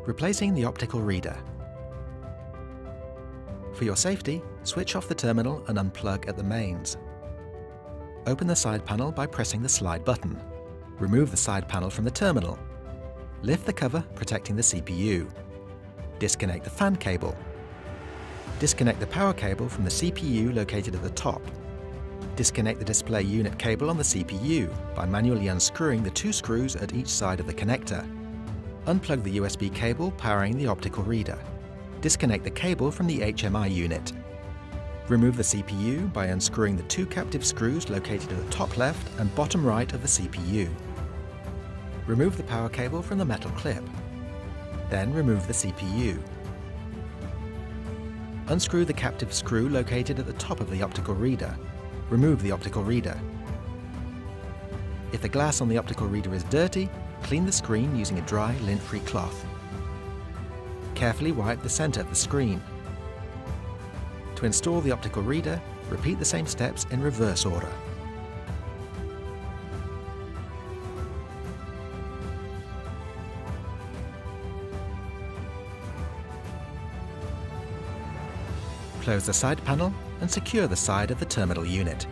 Replacing the optical reader. For your safety, switch off the terminal and unplug at the mains. Open the side panel by pressing the slide button. Remove the side panel from the terminal. Lift the cover, protecting the CPU. Disconnect the fan cable. Disconnect the power cable from the CPU located at the top. Disconnect the display unit cable on the CPU by manually unscrewing the 2 screws at each side of the connector. Unplug the USB cable powering the optical reader. Disconnect the cable from the HMI unit. Remove the CPU by unscrewing the 2 captive screws located at the top left and bottom right of the CPU. Remove the power cable from the metal clip. Then remove the CPU. Unscrew the captive screw located at the top of the optical reader. Remove the optical reader. If the glass on the optical reader is dirty, clean the screen using a dry, lint-free cloth. Carefully wipe the center of the screen. To install the optical reader, repeat the same steps in reverse order. Close the side panel and secure the side of the terminal unit.